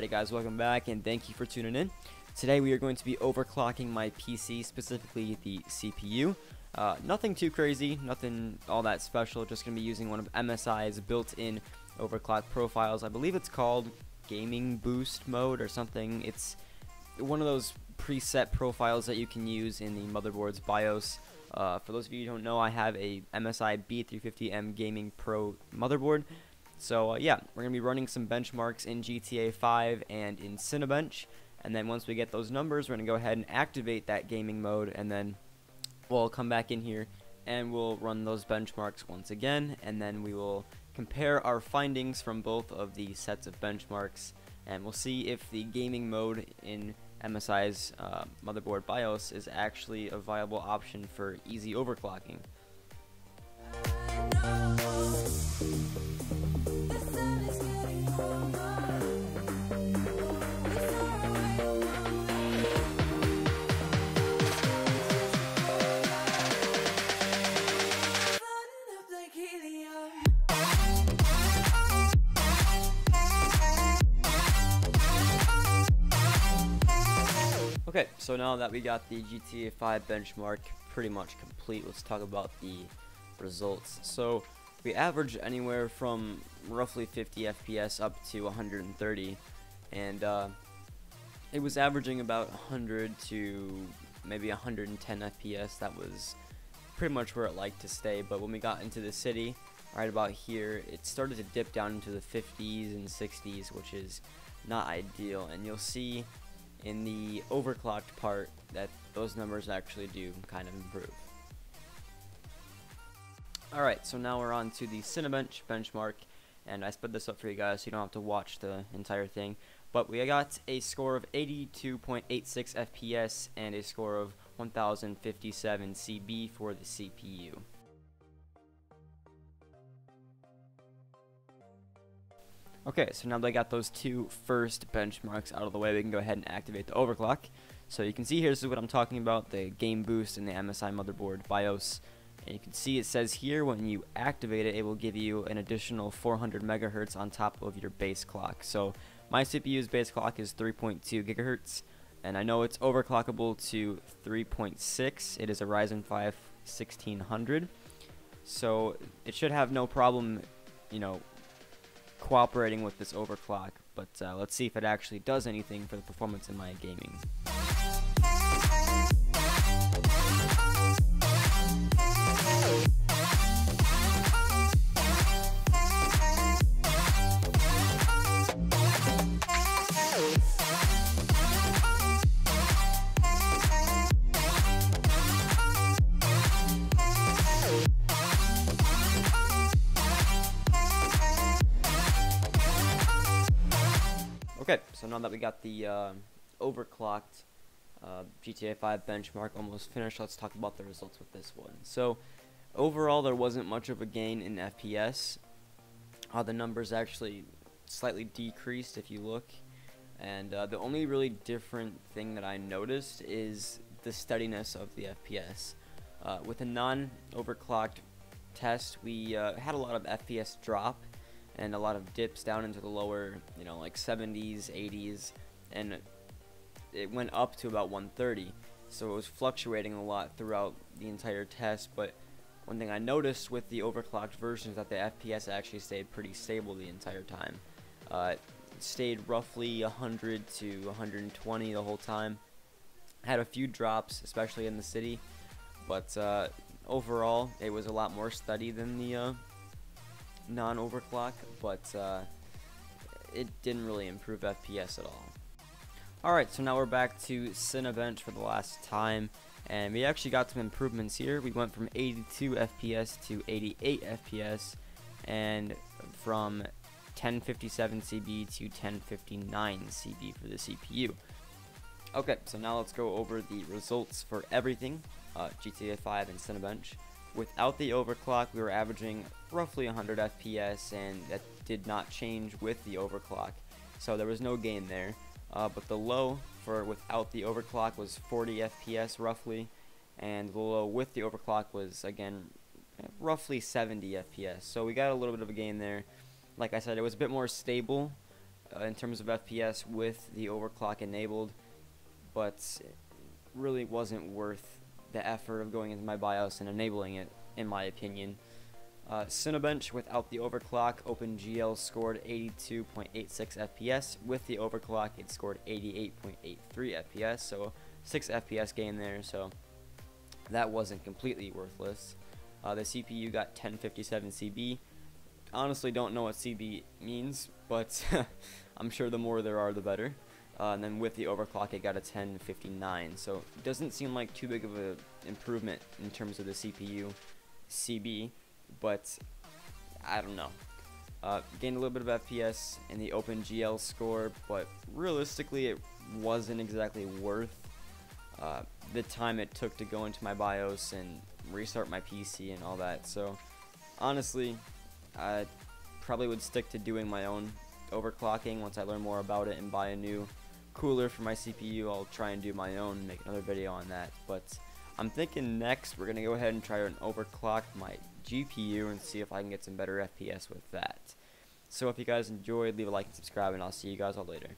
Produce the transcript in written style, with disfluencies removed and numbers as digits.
guys, welcome back and thank you for tuning in. Today we are going to be overclocking my PC, specifically the CPU. Nothing too crazy, nothing all that special, just going to be using one of MSI's built-in overclock profiles. I believe it's called gaming boost mode or something. It's one of those preset profiles that you can use in the motherboard's BIOS. For those of you who don't know, I have a MSI B350M Gaming Pro motherboard. So yeah, we're going to be running some benchmarks in GTA 5 and in Cinebench, and then once we get those numbers, we're going to go ahead and activate that gaming mode, and then we'll come back in here and we'll run those benchmarks once again, and then we will compare our findings from both of the sets of benchmarks, and we'll see if the gaming mode in MSI's motherboard BIOS is actually a viable option for easy overclocking. Okay, so now that we got the GTA 5 benchmark pretty much complete, let's talk about the results. So we averaged anywhere from roughly 50 FPS up to 130, and it was averaging about 100 to maybe 110 FPS. That was pretty much where it liked to stay, but when we got into the city, right about here, it started to dip down into the 50s and 60s, which is not ideal, and you'll see in the overclocked part that those numbers actually do kind of improve. Alright, so now we're on to the Cinebench benchmark, and I sped this up for you guys so you don't have to watch the entire thing, but we got a score of 82.86 FPS and a score of 1057 CB for the CPU. Okay, so now that I got those two first benchmarks out of the way, we can go ahead and activate the overclock. So you can see here, this is what I'm talking about, the game boost in the MSI motherboard BIOS. And you can see it says here when you activate it, it will give you an additional 400 megahertz on top of your base clock. So my CPU's base clock is 3.2 gigahertz, and I know it's overclockable to 3.6. It is a Ryzen 5 1600. So it should have no problem, you know, cooperating with this overclock, but let's see if it actually does anything for the performance in my gaming. Okay, so now that we got the overclocked GTA 5 benchmark almost finished, let's talk about the results with this one. So overall, there wasn't much of a gain in FPS. The numbers actually slightly decreased if you look, and the only really different thing that I noticed is the steadiness of the FPS. With a non-overclocked test, we had a lot of FPS drop and a lot of dips down into the lower, you know, like 70s, 80s, and it went up to about 130. So it was fluctuating a lot throughout the entire test, but one thing I noticed with the overclocked version is that the FPS actually stayed pretty stable the entire time. It stayed roughly 100 to 120 the whole time. Had a few drops, especially in the city, but overall it was a lot more steady than the non-overclock, but it didn't really improve FPS at all. Alright, so now we're back to Cinebench for the last time, and we actually got some improvements here. We went from 82 FPS to 88 FPS, and from 1057 CB to 1059 CB for the CPU. Okay, so now let's go over the results for everything, GTA 5 and Cinebench. Without the overclock, we were averaging roughly 100 FPS, and that did not change with the overclock, so there was no gain there. But the low for without the overclock was 40 FPS roughly, and the low with the overclock was again roughly 70 FPS. So we got a little bit of a gain there. Like I said, it was a bit more stable in terms of FPS with the overclock enabled, but it really wasn't worth the effort of going into my BIOS and enabling it, in my opinion. Cinebench without the overclock, OpenGL scored 82.86 FPS. With the overclock, it scored 88.83 FPS, so 6 FPS gain there, so that wasn't completely worthless. The CPU got 1057 CB. Honestly, don't know what CB means, but I'm sure the more there are, the better. And then with the overclock, it got a 1059, so it doesn't seem like too big of an improvement in terms of the CPU CB, but I don't know. Gained a little bit of FPS in the OpenGL score, but realistically, it wasn't exactly worth the time it took to go into my BIOS and restart my PC and all that. So honestly, I probably would stick to doing my own overclocking once I learn more about it and buy a new cooler for my CPU. I'll try and do my own, make another video on that. But I'm thinking next we're gonna go ahead and try and overclock my GPU and see if I can get some better FPS with that. So if you guys enjoyed, leave a like and subscribe, and I'll see you guys all later.